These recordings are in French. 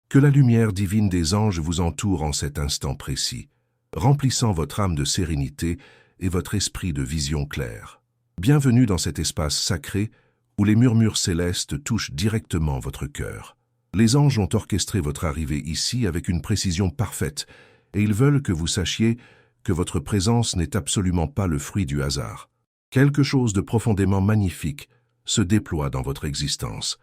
Que la lumière divine des anges vous entoure en cet instant précis, remplissant votre âme de sérénité et votre esprit de vision claire. Bienvenue dans cet espace sacré où les murmures célestes touchent directement votre cœur. Les anges ont orchestré votre arrivée ici avec une précision parfaite et ils veulent que vous sachiez que votre présence n'est absolument pas le fruit du hasard. Quelque chose de profondément magnifique se déploie dans votre existence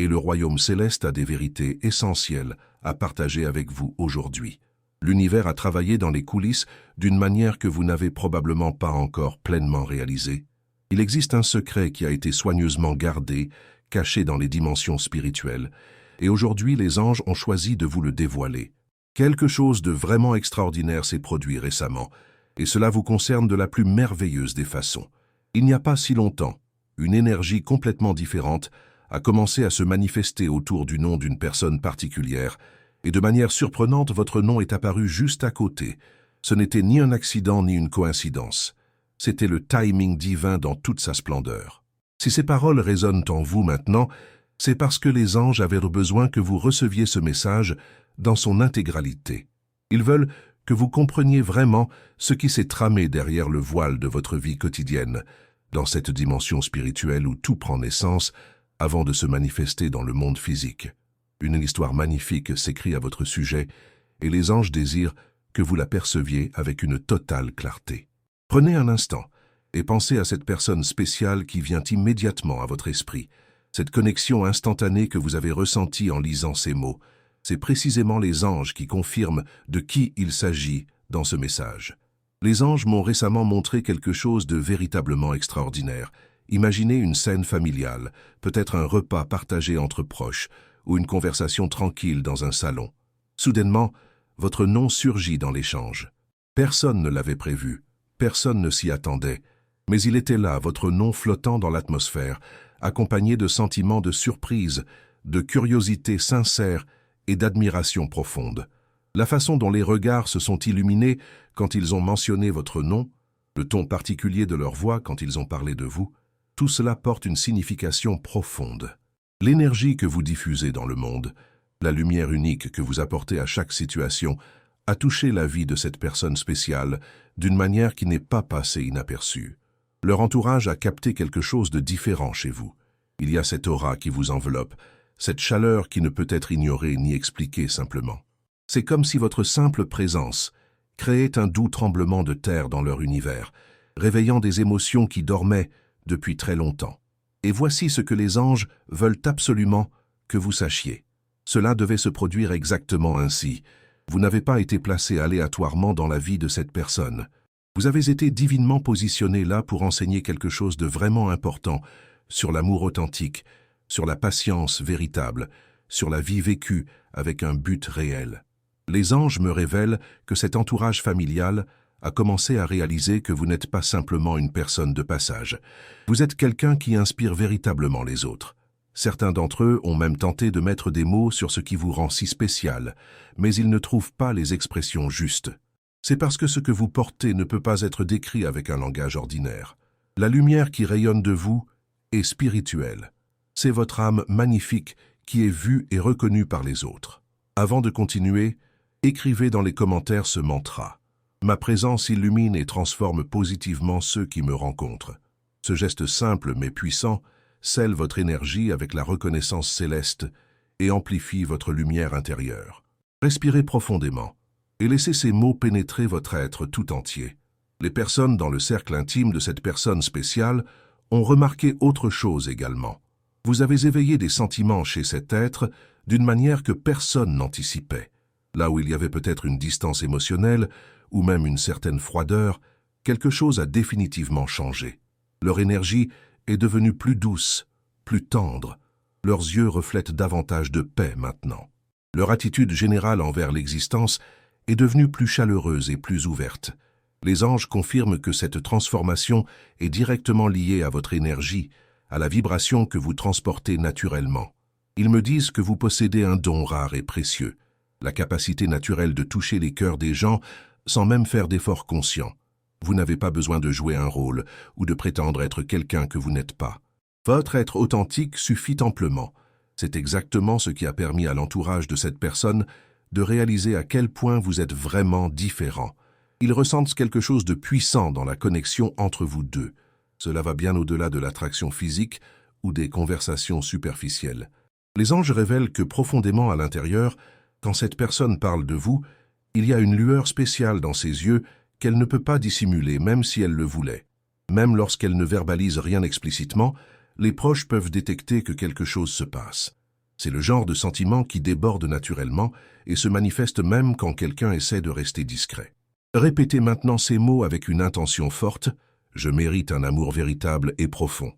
et le royaume céleste a des vérités essentielles à partager avec vous aujourd'hui. L'univers a travaillé dans les coulisses d'une manière que vous n'avez probablement pas encore pleinement réalisée. Il existe un secret qui a été soigneusement gardé, caché dans les dimensions spirituelles, et aujourd'hui les anges ont choisi de vous le dévoiler. Quelque chose de vraiment extraordinaire s'est produit récemment, et cela vous concerne de la plus merveilleuse des façons. Il n'y a pas si longtemps, une énergie complètement différente a commencé à se manifester autour du nom d'une personne particulière, et de manière surprenante, votre nom est apparu juste à côté. Ce n'était ni un accident ni une coïncidence. C'était le timing divin dans toute sa splendeur. Si ces paroles résonnent en vous maintenant, c'est parce que les anges avaient besoin que vous receviez ce message dans son intégralité. Ils veulent que vous compreniez vraiment ce qui s'est tramé derrière le voile de votre vie quotidienne, dans cette dimension spirituelle où tout prend naissance avant de se manifester dans le monde physique. Une histoire magnifique s'écrit à votre sujet et les anges désirent que vous la perceviez avec une totale clarté. Prenez un instant et pensez à cette personne spéciale qui vient immédiatement à votre esprit. Cette connexion instantanée que vous avez ressentie en lisant ces mots, c'est précisément les anges qui confirment de qui il s'agit dans ce message. Les anges m'ont récemment montré quelque chose de véritablement extraordinaire. Imaginez une scène familiale, peut-être un repas partagé entre proches, ou une conversation tranquille dans un salon. Soudainement, votre nom surgit dans l'échange. Personne ne l'avait prévu, personne ne s'y attendait, mais il était là, votre nom flottant dans l'atmosphère, accompagné de sentiments de surprise, de curiosité sincère et d'admiration profonde. La façon dont les regards se sont illuminés quand ils ont mentionné votre nom, le ton particulier de leur voix quand ils ont parlé de vous, tout cela porte une signification profonde. L'énergie que vous diffusez dans le monde, la lumière unique que vous apportez à chaque situation, a touché la vie de cette personne spéciale d'une manière qui n'est pas passée inaperçue. Leur entourage a capté quelque chose de différent chez vous. Il y a cette aura qui vous enveloppe, cette chaleur qui ne peut être ignorée ni expliquée simplement. C'est comme si votre simple présence créait un doux tremblement de terre dans leur univers, réveillant des émotions qui dormaient depuis très longtemps. Et voici ce que les anges veulent absolument que vous sachiez. Cela devait se produire exactement ainsi. Vous n'avez pas été placé aléatoirement dans la vie de cette personne. Vous avez été divinement positionné là pour enseigner quelque chose de vraiment important sur l'amour authentique, sur la patience véritable, sur la vie vécue avec un but réel. Les anges me révèlent que cet entourage familial a commencé à réaliser que vous n'êtes pas simplement une personne de passage. Vous êtes quelqu'un qui inspire véritablement les autres. Certains d'entre eux ont même tenté de mettre des mots sur ce qui vous rend si spécial, mais ils ne trouvent pas les expressions justes. C'est parce que ce que vous portez ne peut pas être décrit avec un langage ordinaire. La lumière qui rayonne de vous est spirituelle. C'est votre âme magnifique qui est vue et reconnue par les autres. Avant de continuer, écrivez dans les commentaires ce mantra. Ma présence illumine et transforme positivement ceux qui me rencontrent. Ce geste simple mais puissant scelle votre énergie avec la reconnaissance céleste et amplifie votre lumière intérieure. Respirez profondément et laissez ces mots pénétrer votre être tout entier. Les personnes dans le cercle intime de cette personne spéciale ont remarqué autre chose également. Vous avez éveillé des sentiments chez cet être d'une manière que personne n'anticipait. Là où il y avait peut-être une distance émotionnelle, ou même une certaine froideur, quelque chose a définitivement changé. Leur énergie est devenue plus douce, plus tendre. Leurs yeux reflètent davantage de paix maintenant. Leur attitude générale envers l'existence est devenue plus chaleureuse et plus ouverte. Les anges confirment que cette transformation est directement liée à votre énergie, à la vibration que vous transportez naturellement. Ils me disent que vous possédez un don rare et précieux, la capacité naturelle de toucher les cœurs des gens sans même faire d'efforts conscients. Vous n'avez pas besoin de jouer un rôle ou de prétendre être quelqu'un que vous n'êtes pas. Votre être authentique suffit amplement. C'est exactement ce qui a permis à l'entourage de cette personne de réaliser à quel point vous êtes vraiment différents. Ils ressentent quelque chose de puissant dans la connexion entre vous deux. Cela va bien au-delà de l'attraction physique ou des conversations superficielles. Les anges révèlent que profondément à l'intérieur, quand cette personne parle de vous, il y a une lueur spéciale dans ses yeux qu'elle ne peut pas dissimuler, même si elle le voulait. Même lorsqu'elle ne verbalise rien explicitement, les proches peuvent détecter que quelque chose se passe. C'est le genre de sentiment qui déborde naturellement et se manifeste même quand quelqu'un essaie de rester discret. Répétez maintenant ces mots avec une intention forte. Je mérite un amour véritable et profond.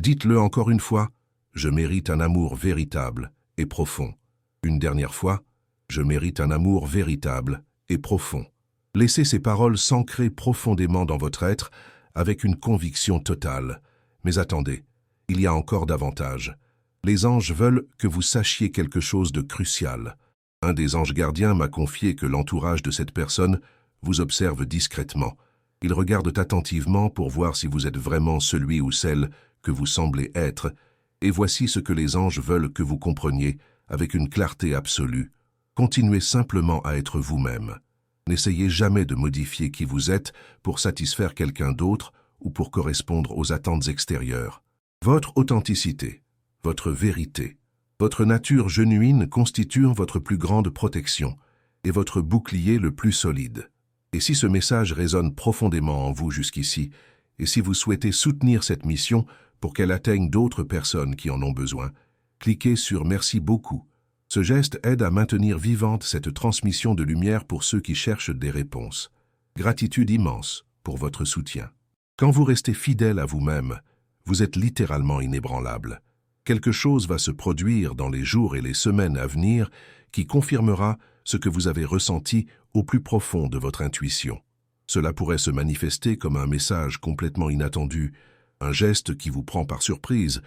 Dites-le encore une fois. Je mérite un amour véritable et profond. Une dernière fois. Je mérite un amour véritable et profond. Laissez ces paroles s'ancrer profondément dans votre être avec une conviction totale. Mais attendez, il y a encore davantage. Les anges veulent que vous sachiez quelque chose de crucial. Un des anges gardiens m'a confié que l'entourage de cette personne vous observe discrètement. Ils regardent attentivement pour voir si vous êtes vraiment celui ou celle que vous semblez être, et voici ce que les anges veulent que vous compreniez avec une clarté absolue. Continuez simplement à être vous-même. N'essayez jamais de modifier qui vous êtes pour satisfaire quelqu'un d'autre ou pour correspondre aux attentes extérieures. Votre authenticité, votre vérité, votre nature genuine constituent votre plus grande protection et votre bouclier le plus solide. Et si ce message résonne profondément en vous jusqu'ici, et si vous souhaitez soutenir cette mission pour qu'elle atteigne d'autres personnes qui en ont besoin, cliquez sur « Merci beaucoup ». Ce geste aide à maintenir vivante cette transmission de lumière pour ceux qui cherchent des réponses. Gratitude immense pour votre soutien. Quand vous restez fidèle à vous-même, vous êtes littéralement inébranlable. Quelque chose va se produire dans les jours et les semaines à venir qui confirmera ce que vous avez ressenti au plus profond de votre intuition. Cela pourrait se manifester comme un message complètement inattendu, un geste qui vous prend par surprise,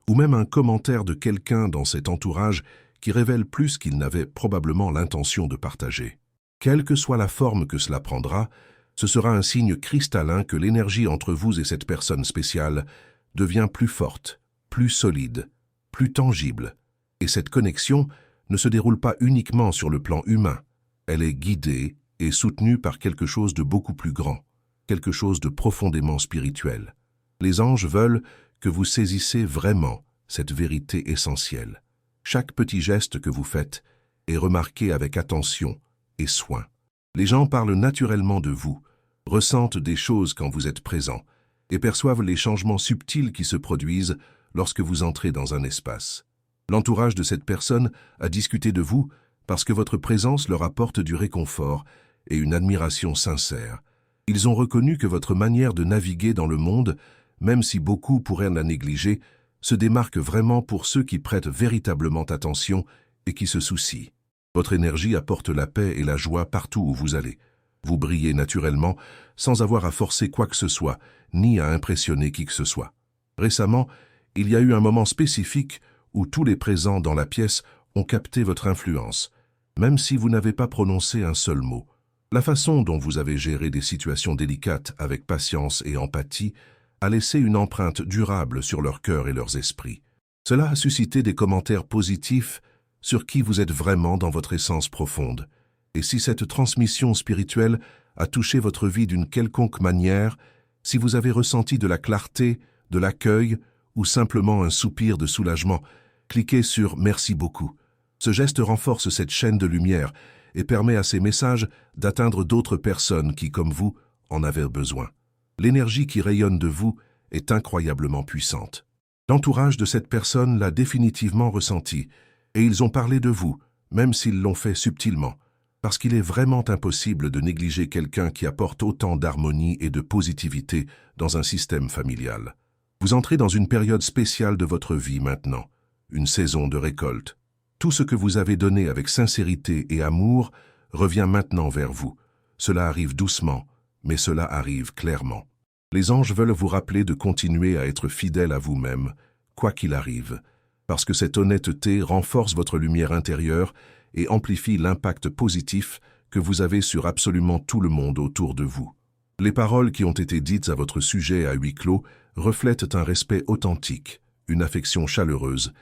ou même un commentaire de quelqu'un dans cet entourage qui révèle plus qu'il n'avait probablement l'intention de partager. Quelle que soit la forme que cela prendra, ce sera un signe cristallin que l'énergie entre vous et cette personne spéciale devient plus forte, plus solide, plus tangible. Et cette connexion ne se déroule pas uniquement sur le plan humain. Elle est guidée et soutenue par quelque chose de beaucoup plus grand, quelque chose de profondément spirituel. Les anges veulent que vous saisissez vraiment cette vérité essentielle. Chaque petit geste que vous faites est remarqué avec attention et soin. Les gens parlent naturellement de vous, ressentent des choses quand vous êtes présent et perçoivent les changements subtils qui se produisent lorsque vous entrez dans un espace. L'entourage de cette personne a discuté de vous parce que votre présence leur apporte du réconfort et une admiration sincère. Ils ont reconnu que votre manière de naviguer dans le monde, même si beaucoup pourraient la négliger, se démarque vraiment pour ceux qui prêtent véritablement attention et qui se soucient. Votre énergie apporte la paix et la joie partout où vous allez. Vous brillez naturellement sans avoir à forcer quoi que ce soit, ni à impressionner qui que ce soit. Récemment, il y a eu un moment spécifique où tous les présents dans la pièce ont capté votre influence, même si vous n'avez pas prononcé un seul mot. La façon dont vous avez géré des situations délicates avec patience et empathie a laissé une empreinte durable sur leur cœur et leurs esprits. Cela a suscité des commentaires positifs sur qui vous êtes vraiment dans votre essence profonde. Et si cette transmission spirituelle a touché votre vie d'une quelconque manière, si vous avez ressenti de la clarté, de l'accueil ou simplement un soupir de soulagement, cliquez sur « Merci beaucoup ». Ce geste renforce cette chaîne de lumière et permet à ces messages d'atteindre d'autres personnes qui, comme vous, en avaient besoin. L'énergie qui rayonne de vous est incroyablement puissante. L'entourage de cette personne l'a définitivement ressenti, et ils ont parlé de vous, même s'ils l'ont fait subtilement, parce qu'il est vraiment impossible de négliger quelqu'un qui apporte autant d'harmonie et de positivité dans un système familial. Vous entrez dans une période spéciale de votre vie maintenant, une saison de récolte. Tout ce que vous avez donné avec sincérité et amour revient maintenant vers vous. Cela arrive doucement, mais cela arrive clairement. Les anges veulent vous rappeler de continuer à être fidèle à vous-même, quoi qu'il arrive, parce que cette honnêteté renforce votre lumière intérieure et amplifie l'impact positif que vous avez sur absolument tout le monde autour de vous. Les paroles qui ont été dites à votre sujet à huis clos reflètent un respect authentique, une affection chaleureuse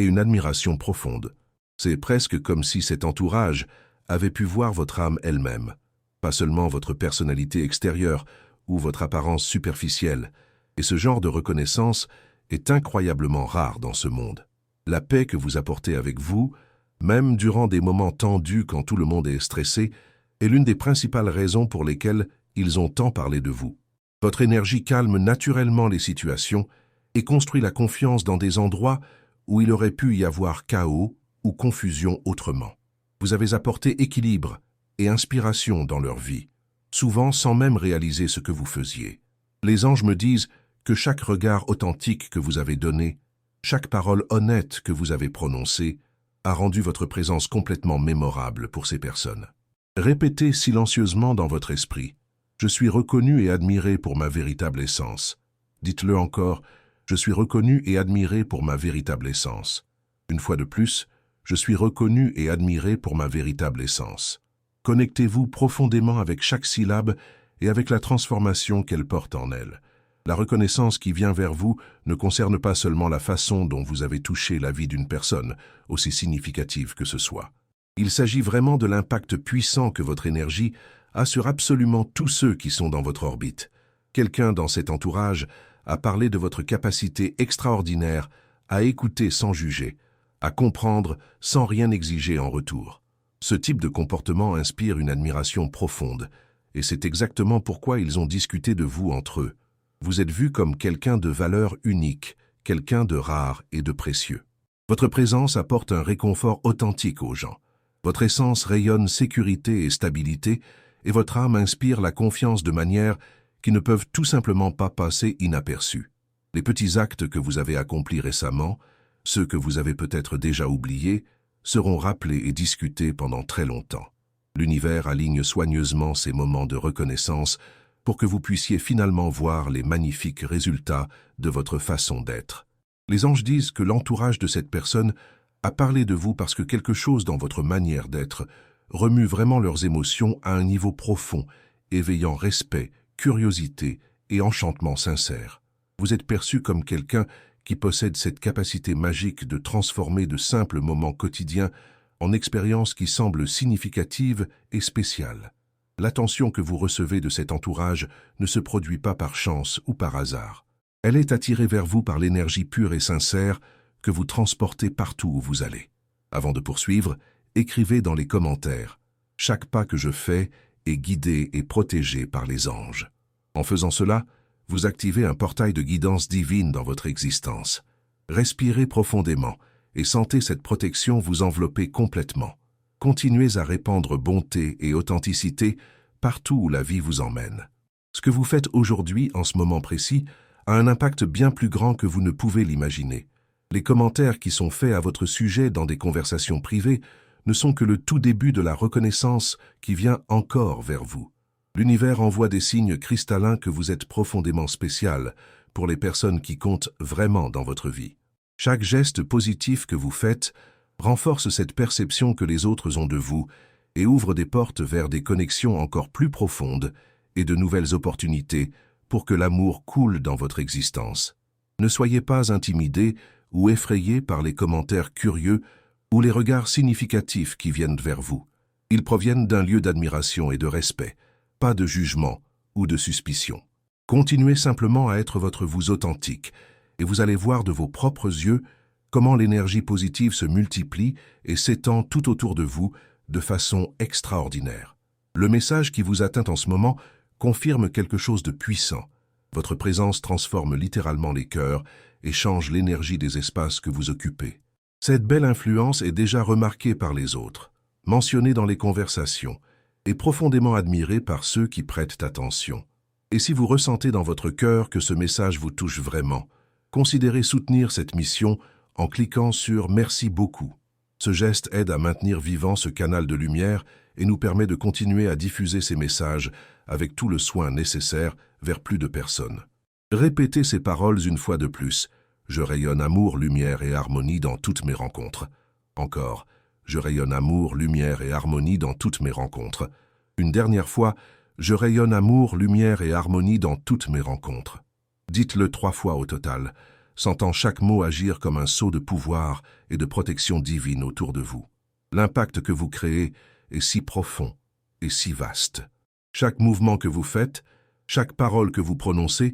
et une admiration profonde. C'est presque comme si cet entourage avait pu voir votre âme elle-même, pas seulement votre personnalité extérieure ou votre apparence superficielle, et ce genre de reconnaissance est incroyablement rare dans ce monde. La paix que vous apportez avec vous, même durant des moments tendus quand tout le monde est stressé, est l'une des principales raisons pour lesquelles ils ont tant parlé de vous. Votre énergie calme naturellement les situations et construit la confiance dans des endroits où il aurait pu y avoir chaos ou confusion autrement. Vous avez apporté équilibre et inspiration dans leur vie, souvent sans même réaliser ce que vous faisiez. Les anges me disent que chaque regard authentique que vous avez donné, chaque parole honnête que vous avez prononcée, a rendu votre présence complètement mémorable pour ces personnes. Répétez silencieusement dans votre esprit « Je suis reconnu et admiré pour ma véritable essence ». Dites-le encore « Je suis reconnu et admiré pour ma véritable essence ». Une fois de plus, « Je suis reconnu et admiré pour ma véritable essence ». Connectez-vous profondément avec chaque syllabe et avec la transformation qu'elle porte en elle. La reconnaissance qui vient vers vous ne concerne pas seulement la façon dont vous avez touché la vie d'une personne, aussi significative que ce soit. Il s'agit vraiment de l'impact puissant que votre énergie a sur absolument tous ceux qui sont dans votre orbite. Quelqu'un dans cet entourage a parlé de votre capacité extraordinaire à écouter sans juger, à comprendre sans rien exiger en retour. Ce type de comportement inspire une admiration profonde, et c'est exactement pourquoi ils ont discuté de vous entre eux. Vous êtes vu comme quelqu'un de valeur unique, quelqu'un de rare et de précieux. Votre présence apporte un réconfort authentique aux gens. Votre essence rayonne sécurité et stabilité, et votre âme inspire la confiance de manière qui ne peuvent tout simplement pas passer inaperçus. Les petits actes que vous avez accomplis récemment, ceux que vous avez peut-être déjà oubliés, seront rappelés et discutés pendant très longtemps. L'univers aligne soigneusement ces moments de reconnaissance pour que vous puissiez finalement voir les magnifiques résultats de votre façon d'être. Les anges disent que l'entourage de cette personne a parlé de vous parce que quelque chose dans votre manière d'être remue vraiment leurs émotions à un niveau profond, éveillant respect, curiosité et enchantement sincère. Vous êtes perçu comme quelqu'un qui possède cette capacité magique de transformer de simples moments quotidiens en expériences qui semblent significatives et spéciales. L'attention que vous recevez de cet entourage ne se produit pas par chance ou par hasard. Elle est attirée vers vous par l'énergie pure et sincère que vous transportez partout où vous allez. Avant de poursuivre, écrivez dans les commentaires « Chaque pas que je fais est guidé et protégé par les anges ». En faisant cela, vous activez un portail de guidance divine dans votre existence. Respirez profondément et sentez cette protection vous envelopper complètement. Continuez à répandre bonté et authenticité partout où la vie vous emmène. Ce que vous faites aujourd'hui, en ce moment précis, a un impact bien plus grand que vous ne pouvez l'imaginer. Les commentaires qui sont faits à votre sujet dans des conversations privées ne sont que le tout début de la reconnaissance qui vient encore vers vous. L'univers envoie des signes cristallins que vous êtes profondément spécial pour les personnes qui comptent vraiment dans votre vie. Chaque geste positif que vous faites renforce cette perception que les autres ont de vous et ouvre des portes vers des connexions encore plus profondes et de nouvelles opportunités pour que l'amour coule dans votre existence. Ne soyez pas intimidés ou effrayés par les commentaires curieux ou les regards significatifs qui viennent vers vous. Ils proviennent d'un lieu d'admiration et de respect, pas de jugement ou de suspicion. Continuez simplement à être votre vous authentique et vous allez voir de vos propres yeux comment l'énergie positive se multiplie et s'étend tout autour de vous de façon extraordinaire. Le message qui vous atteint en ce moment confirme quelque chose de puissant. Votre présence transforme littéralement les cœurs et change l'énergie des espaces que vous occupez. Cette belle influence est déjà remarquée par les autres, mentionnée dans les conversations et profondément admirée par ceux qui prêtent attention. Et si vous ressentez dans votre cœur que ce message vous touche vraiment, considérez soutenir cette mission en cliquant sur « Merci beaucoup ». Ce geste aide à maintenir vivant ce canal de lumière et nous permet de continuer à diffuser ces messages avec tout le soin nécessaire vers plus de personnes. Répétez ces paroles une fois de plus. Je rayonne amour, lumière et harmonie dans toutes mes rencontres. Encore, je rayonne amour, lumière et harmonie dans toutes mes rencontres. Une dernière fois, je rayonne amour, lumière et harmonie dans toutes mes rencontres. Dites-le 3 fois au total. sentant chaque mot agir comme un sceau de pouvoir et de protection divine autour de vous. L'impact que vous créez est si profond et si vaste. Chaque mouvement que vous faites, chaque parole que vous prononcez,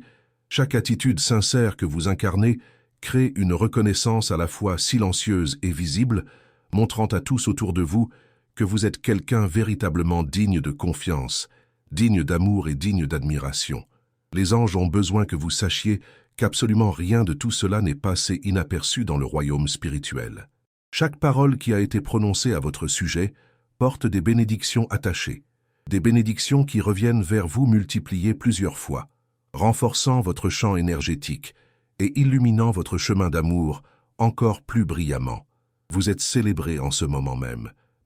chaque attitude sincère que vous incarnez crée une reconnaissance à la fois silencieuse et visible, montrant à tous autour de vous que vous êtes quelqu'un véritablement digne de confiance, digne d'amour et digne d'admiration. Les anges ont besoin que vous sachiez qu'absolument rien de tout cela n'est passé inaperçu dans le royaume spirituel. Chaque parole qui a été prononcée à votre sujet porte des bénédictions attachées, des bénédictions qui reviennent vers vous multipliées plusieurs fois, renforçant votre champ énergétique et illuminant votre chemin d'amour encore plus brillamment. Vous êtes célébré en ce moment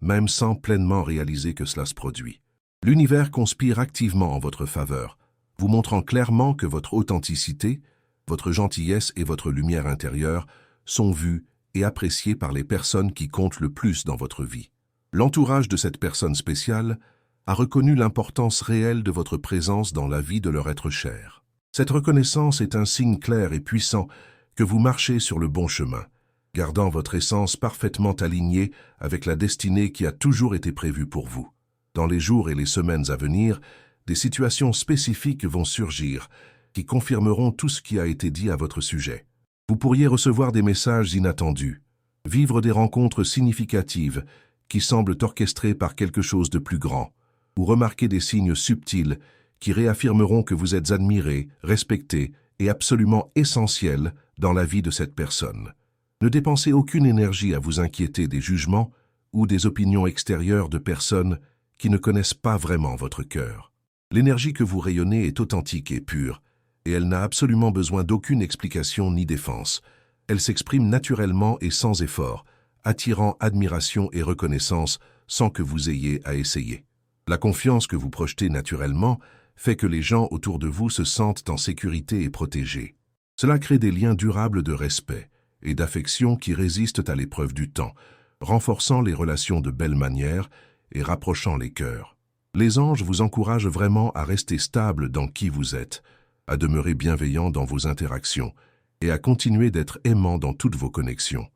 même sans pleinement réaliser que cela se produit. L'univers conspire activement en votre faveur, vous montrant clairement que votre authenticité, votre gentillesse et votre lumière intérieure sont vues et appréciées par les personnes qui comptent le plus dans votre vie. L'entourage de cette personne spéciale a reconnu l'importance réelle de votre présence dans la vie de leur être cher. Cette reconnaissance est un signe clair et puissant que vous marchez sur le bon chemin, gardant votre essence parfaitement alignée avec la destinée qui a toujours été prévue pour vous. Dans les jours et les semaines à venir, des situations spécifiques vont surgir qui confirmeront tout ce qui a été dit à votre sujet. Vous pourriez recevoir des messages inattendus, vivre des rencontres significatives qui semblent orchestrées par quelque chose de plus grand, ou remarquer des signes subtils qui réaffirmeront que vous êtes admiré, respecté et absolument essentiel dans la vie de cette personne. Ne dépensez aucune énergie à vous inquiéter des jugements ou des opinions extérieures de personnes qui ne connaissent pas vraiment votre cœur. L'énergie que vous rayonnez est authentique et pure, et elle n'a absolument besoin d'aucune explication ni défense. Elle s'exprime naturellement et sans effort, attirant admiration et reconnaissance sans que vous ayez à essayer. La confiance que vous projetez naturellement fait que les gens autour de vous se sentent en sécurité et protégés. Cela crée des liens durables de respect et d'affection qui résistent à l'épreuve du temps, renforçant les relations de belle manière et rapprochant les cœurs. Les anges vous encouragent vraiment à rester stable dans qui vous êtes, à demeurer bienveillant dans vos interactions et à continuer d'être aimant dans toutes vos connexions.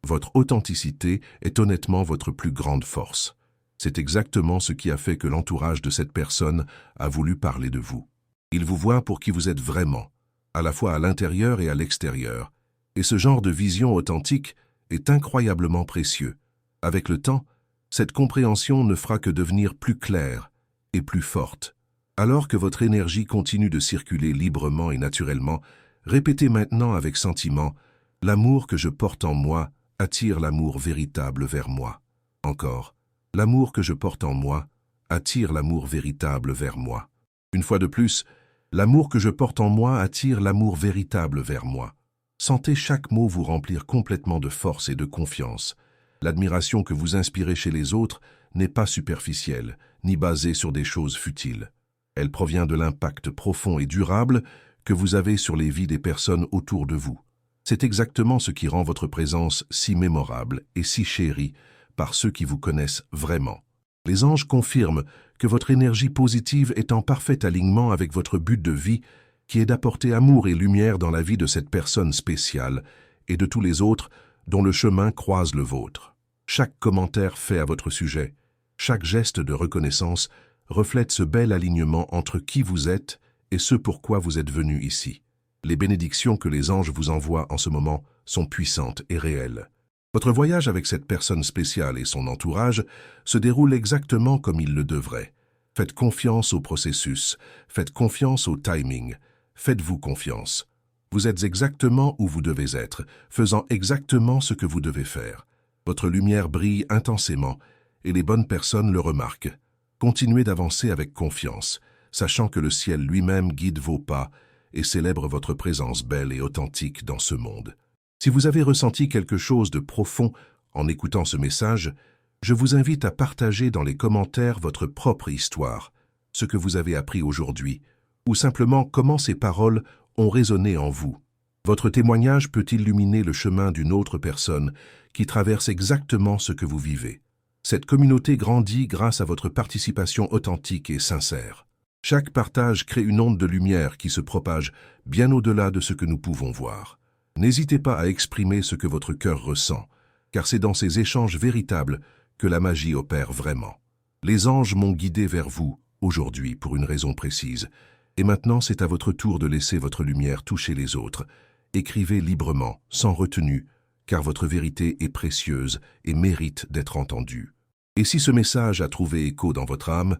Votre authenticité est honnêtement votre plus grande force. C'est exactement ce qui a fait que l'entourage de cette personne a voulu parler de vous. Il vous voit pour qui vous êtes vraiment, à la fois à l'intérieur et à l'extérieur. Et ce genre de vision authentique est incroyablement précieux. Avec le temps, cette compréhension ne fera que devenir plus claire et plus forte. Alors que votre énergie continue de circuler librement et naturellement, répétez maintenant avec sentiment « L'amour que je porte en moi attire l'amour véritable vers moi. » Encore. L'amour que je porte en moi attire l'amour véritable vers moi. Une fois de plus, l'amour que je porte en moi attire l'amour véritable vers moi. Sentez chaque mot vous remplir complètement de force et de confiance. L'admiration que vous inspirez chez les autres n'est pas superficielle, ni basée sur des choses futiles. Elle provient de l'impact profond et durable que vous avez sur les vies des personnes autour de vous. C'est exactement ce qui rend votre présence si mémorable et si chérie par ceux qui vous connaissent vraiment. Les anges confirment que votre énergie positive est en parfait alignement avec votre but de vie, qui est d'apporter amour et lumière dans la vie de cette personne spéciale et de tous les autres dont le chemin croise le vôtre. Chaque commentaire fait à votre sujet, chaque geste de reconnaissance reflète ce bel alignement entre qui vous êtes et ce pourquoi vous êtes venu ici. Les bénédictions que les anges vous envoient en ce moment sont puissantes et réelles. Votre voyage avec cette personne spéciale et son entourage se déroule exactement comme il le devrait. Faites confiance au processus, faites confiance au timing, faites-vous confiance. Vous êtes exactement où vous devez être, faisant exactement ce que vous devez faire. Votre lumière brille intensément et les bonnes personnes le remarquent. Continuez d'avancer avec confiance, sachant que le ciel lui-même guide vos pas et célèbre votre présence belle et authentique dans ce monde. Si vous avez ressenti quelque chose de profond en écoutant ce message, je vous invite à partager dans les commentaires votre propre histoire, ce que vous avez appris aujourd'hui, ou simplement comment ces paroles ont résonné en vous. Votre témoignage peut illuminer le chemin d'une autre personne qui traverse exactement ce que vous vivez. Cette communauté grandit grâce à votre participation authentique et sincère. Chaque partage crée une onde de lumière qui se propage bien au-delà de ce que nous pouvons voir. N'hésitez pas à exprimer ce que votre cœur ressent, car c'est dans ces échanges véritables que la magie opère vraiment. Les anges m'ont guidé vers vous, aujourd'hui, pour une raison précise. Et maintenant, c'est à votre tour de laisser votre lumière toucher les autres. Écrivez librement, sans retenue, car votre vérité est précieuse et mérite d'être entendue. Et si ce message a trouvé écho dans votre âme,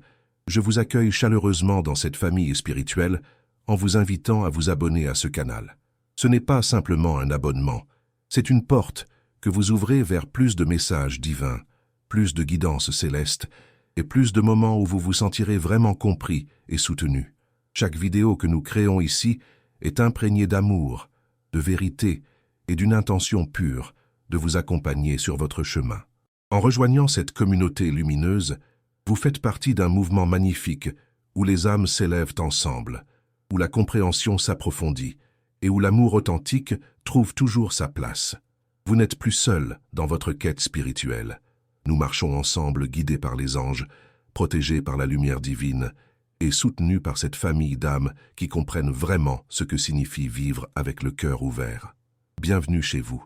je vous accueille chaleureusement dans cette famille spirituelle en vous invitant à vous abonner à ce canal. Ce n'est pas simplement un abonnement, c'est une porte que vous ouvrez vers plus de messages divins, plus de guidance céleste et plus de moments où vous vous sentirez vraiment compris et soutenu. Chaque vidéo que nous créons ici est imprégnée d'amour, de vérité et d'une intention pure de vous accompagner sur votre chemin. En rejoignant cette communauté lumineuse, vous faites partie d'un mouvement magnifique où les âmes s'élèvent ensemble, où la compréhension s'approfondit et où l'amour authentique trouve toujours sa place. Vous n'êtes plus seul dans votre quête spirituelle. Nous marchons ensemble guidés par les anges, protégés par la lumière divine et soutenus par cette famille d'âmes qui comprennent vraiment ce que signifie vivre avec le cœur ouvert. Bienvenue chez vous.